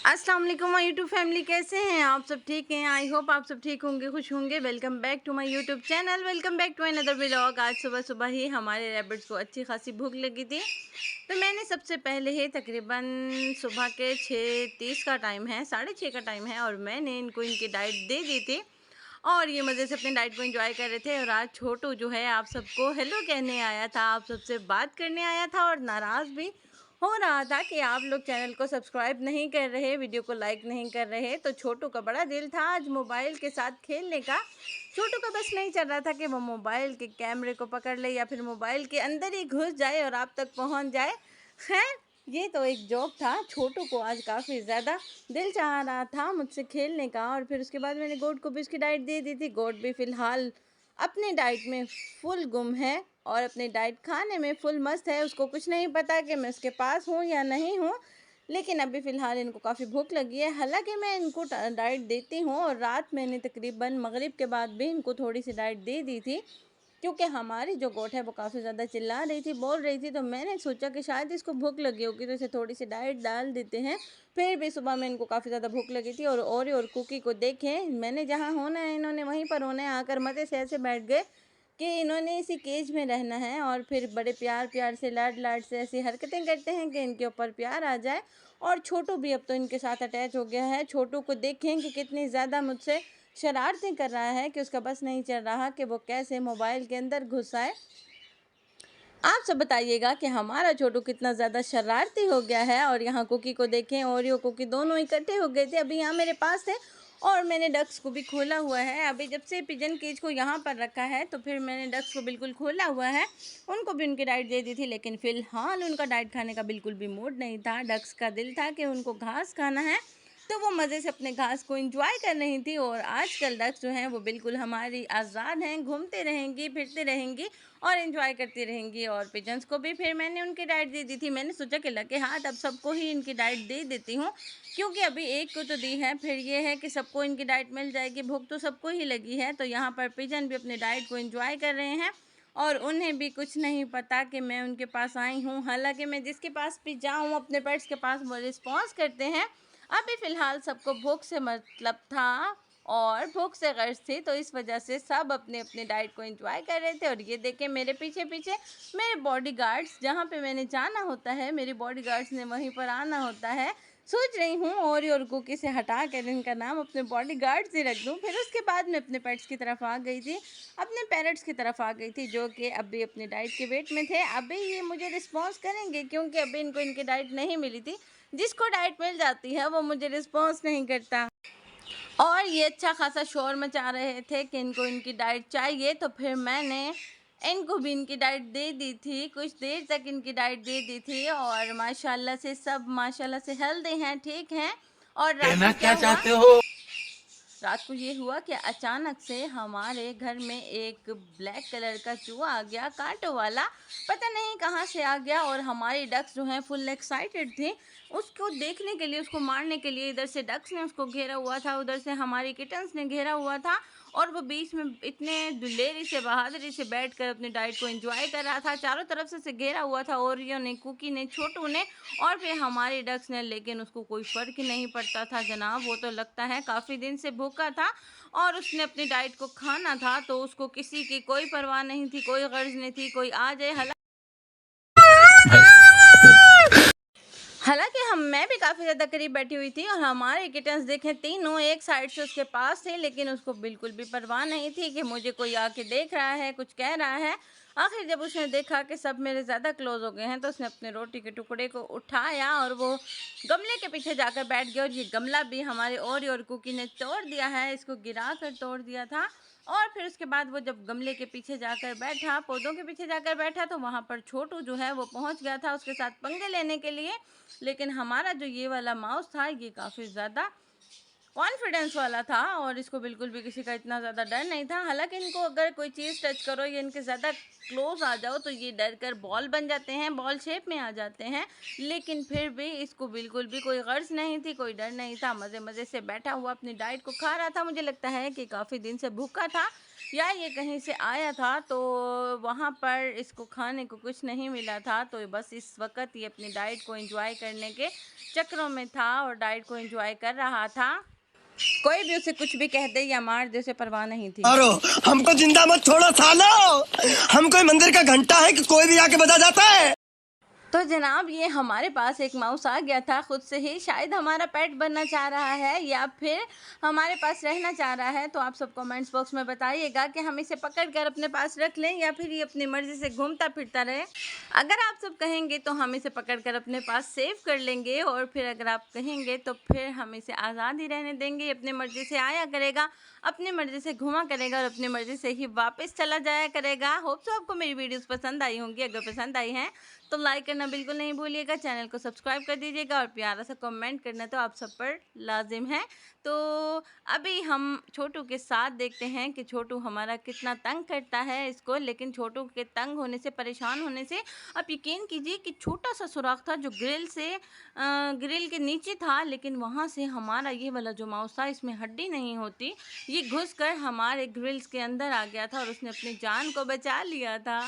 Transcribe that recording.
अस्सलाम वालेकुम my YouTube family, कैसे हैं आप सब? ठीक हैं? आई होप आप सब ठीक होंगे, खुश होंगे। Welcome back to my YouTube channel, welcome back to another vlog. आज सुबह सुबह ही हमारे रैबिट्स को अच्छी खासी भूख लगी थी, तो मैंने सबसे पहले ही तकरीबन सुबह के 6:30 का टाइम है, 6:30 का टाइम है, और मैंने इनको इनकी डाइट दे दी थी और ये मज़े से अपनी डाइट को एंजॉय कर रहे थे। और आज छोटू जो है आप सबको हेलो कहने आया था, आप सबसे बात करने आया था और नाराज़ भी हो रहा था कि आप लोग चैनल को सब्सक्राइब नहीं कर रहे, वीडियो को लाइक नहीं कर रहे। तो छोटू का बड़ा दिल था आज मोबाइल के साथ खेलने का। छोटू का बस नहीं चल रहा था कि वो मोबाइल के कैमरे को पकड़ ले या फिर मोबाइल के अंदर ही घुस जाए और आप तक पहुंच जाए। खैर, ये तो एक जोक था। छोटू को आज काफ़ी ज़्यादा दिल चाह रहा था मुझसे खेलने का, और फिर उसके बाद मैंने गोट को भी उसकी डाइट दे दी थी। गोट भी फ़िलहाल अपनी डाइट में फुल गुम है और अपनी डाइट खाने में फुल मस्त है। उसको कुछ नहीं पता कि मैं उसके पास हूँ या नहीं हूँ, लेकिन अभी फ़िलहाल इनको काफ़ी भूख लगी है। हालांकि मैं इनको डाइट देती हूँ, और रात मैंने तकरीबन मगरिब के बाद भी इनको थोड़ी सी डाइट दे दी थी, क्योंकि हमारी जो गोट है वो काफ़ी ज़्यादा चिल्ला रही थी, बोल रही थी। तो मैंने सोचा कि शायद इसको भूख लगी होगी, तो इसे थोड़ी सी डाइट डाल देते हैं। फिर भी सुबह में इनको काफ़ी ज़्यादा भूख लगी थी, और ओरियो और कुकी को देखें, मैंने जहाँ होना है इन्होंने वहीं पर होना है। आकर मज़े से ऐसे बैठ गए कि इन्होंने इसी केज में रहना है, और फिर बड़े प्यार प्यार से लाड लाड से ऐसी हरकतें करते हैं कि इनके ऊपर प्यार आ जाए। और छोटू भी अब तो इनके साथ अटैच हो गया है। छोटू को देखें कि कितनी ज़्यादा मुझसे शरारतें कर रहा है कि उसका बस नहीं चल रहा कि वो कैसे मोबाइल के अंदर घुस आए। आप सब बताइएगा कि हमारा छोटू कितना ज़्यादा शरारती हो गया है। और यहाँ कुकी को देखें, ओरियो कुकी दोनों इकट्ठे हो गए थे, अभी यहाँ मेरे पास थे, और मैंने डक्स को भी खोला हुआ है। अभी जब से पिजन केज को यहाँ पर रखा है तो फिर मैंने डक्स को बिल्कुल खोला हुआ है। उनको भी उनकी डाइट दे दी थी, लेकिन फ़िलहाल उनका डाइट खाने का बिल्कुल भी मूड नहीं था। डक्स का दिल था कि उनको घास खाना है, तो वो मज़े से अपने घास को एंजॉय कर रही थी। और आजकल डक्स जो हैं वो बिल्कुल हमारी आज़ाद हैं, घूमते रहेंगी, फिरते रहेंगी और एंजॉय करती रहेंगी। और पिजन्स को भी फिर मैंने उनकी डाइट दे दी थी। मैंने सोचा कि लगे हाथ अब सबको ही इनकी डाइट दे देती हूँ, क्योंकि अभी एक को तो दी है, फिर ये है कि सबको इनकी डाइट मिल जाएगी। भूख तो सबको ही लगी है। तो यहाँ पर पिजन भी अपनी डाइट को एंजॉय कर रहे हैं, और उन्हें भी कुछ नहीं पता कि मैं उनके पास आई हूँ। हालांकि मैं जिसके पास भी जाऊँ अपने पेट्स के पास, वो रिस्पॉन्स करते हैं। अभी फ़िलहाल सबको भूख से मतलब था और भूख से गर्ज थी, तो इस वजह से सब अपने अपने डाइट को एंजॉय कर रहे थे। और ये देखें, मेरे पीछे पीछे मेरे बॉडीगार्ड्स, जहाँ पे मैंने जाना होता है मेरे बॉडीगार्ड्स ने वहीं पर आना होता है। सोच रही हूँ ओरियो और कुकी से हटा कर इनका नाम अपने बॉडीगार्ड्स ही रख दूँ। फिर उसके बाद मैं अपने पेट्स की तरफ आ गई थी, अपने पैरट्स की तरफ आ गई थी, जो कि अभी अपनी डाइट के वेट में थे। अभी ये मुझे रिस्पॉन्स करेंगे, क्योंकि अभी इनको इनकी डाइट नहीं मिली थी। जिसको डाइट मिल जाती है वो मुझे रिस्पॉन्स नहीं करता। और ये अच्छा खासा शोर मचा रहे थे कि इनको इनकी डाइट चाहिए, तो फिर मैंने इनको भी इनकी डाइट दे दी थी। कुछ देर तक इनकी डाइट दे दी थी, और माशाल्लाह से सब माशाल्लाह से हेल्दी हैं, ठीक हैं। और रात कहना को क्या क्या हुआ, चाहते हो? रात को ये हुआ कि अचानक से हमारे घर में एक ब्लैक कलर का चूहा आ गया, कांटों वाला, पता नहीं कहाँ से आ गया। और हमारी डक्स जो हैं फुल एक्साइटेड थी उसको देखने के लिए, उसको मारने के लिए। इधर से डक्स ने उसको घेरा हुआ था, उधर से हमारी किटन्स ने घेरा हुआ था, और वो बीच में इतने दिलेरी से बहादुरी से बैठकर अपनी डाइट को एंजॉय कर रहा था। चारों तरफ से घेरा हुआ था, ओरियो ने, कुकी ने, छोटू ने और फिर हमारी डक्स ने। लेकिन उसको कोई फ़र्क ही नहीं पड़ता था जनाब। वो तो लगता है काफ़ी दिन से भूखा था और उसने अपनी डाइट को खाना था, तो उसको किसी की कोई परवाह नहीं थी, कोई गर्ज नहीं थी कोई आ जाए। हालाँकि मैं भी काफ़ी ज़्यादा करीब बैठी हुई थी, और हमारे किटन्स देखें तीनों एक साइड से उसके पास थे, लेकिन उसको बिल्कुल भी परवाह नहीं थी कि मुझे कोई आके देख रहा है, कुछ कह रहा है। आखिर जब उसने देखा कि सब मेरे ज़्यादा क्लोज़ हो गए हैं, तो उसने अपने रोटी के टुकड़े को उठाया और वो गमले के पीछे जाकर बैठ गया। और ये गमला भी हमारे ओरियो और कुकी ने तोड़ दिया है, इसको गिरा कर तोड़ दिया था। और फिर उसके बाद वो जब गमले के पीछे जाकर बैठा, पौधों के पीछे जाकर बैठा, तो वहाँ पर छोटू जो है वो पहुँच गया था उसके साथ पंगे लेने के लिए। लेकिन हमारा जो ये वाला माउस था, ये काफ़ी ज़्यादा कॉन्फिडेंस वाला था, और इसको बिल्कुल भी किसी का इतना ज़्यादा डर नहीं था। हालांकि इनको अगर कोई चीज़ टच करो या इनके ज़्यादा क्लोज आ जाओ तो ये डर कर बॉल बन जाते हैं, बॉल शेप में आ जाते हैं। लेकिन फिर भी इसको बिल्कुल भी कोई गर्ज नहीं थी, कोई डर नहीं था। मज़े मज़े से बैठा हुआ अपनी डाइट को खा रहा था। मुझे लगता है कि काफ़ी दिन से भूखा था, या ये कहीं से आया था, तो वहाँ पर इसको खाने को कुछ नहीं मिला था, तो बस इस वक्त ये अपनी डाइट को एंजॉय करने के चक्करों में था और डाइट को एंजॉय कर रहा था। कोई भी उसे कुछ भी कह दे या मार दे, उसे परवाह नहीं थी। हमको जिंदा मत छोड़ो सालो, हम कोई मंदिर का घंटा है कि कोई भी आके बजा जाता है। तो जनाब ये हमारे पास एक माउस आ गया था खुद से ही, शायद हमारा पेट बनना चाह रहा है या फिर हमारे पास रहना चाह रहा है। तो आप सब कमेंट्स बॉक्स में बताइएगा कि हम इसे पकड़ कर अपने पास रख लें या फिर ये अपनी मर्ज़ी से घूमता फिरता रहे। अगर आप सब कहेंगे तो हम इसे पकड़ कर अपने पास सेव कर लेंगे, और फिर अगर आप कहेंगे तो फिर हम इसे आज़ाद ही रहने देंगे। अपनी मर्ज़ी से आया करेगा, अपनी मर्ज़ी से घूमा करेगा और अपनी मर्ज़ी से ही वापस चला जाया करेगा। होप सो आपको मेरी वीडियोस पसंद आई होंगी। अगर पसंद आई हैं तो लाइक करना बिल्कुल नहीं भूलिएगा, चैनल को सब्सक्राइब कर दीजिएगा और प्यारा सा कमेंट करना तो आप सब पर लाजिम है। तो अभी हम छोटू के साथ देखते हैं कि छोटू हमारा कितना तंग करता है इसको। लेकिन छोटू के तंग होने से, परेशान होने से, आप यकीन कीजिए कि छोटा सा सुराख था जो ग्रिल के नीचे था, लेकिन वहाँ से हमारा ये वाला जो माउस था, इसमें हड्डी नहीं होती, ये घुस कर हमारे ग्रिल्स के अंदर आ गया था और उसने अपनी जान को बचा लिया था।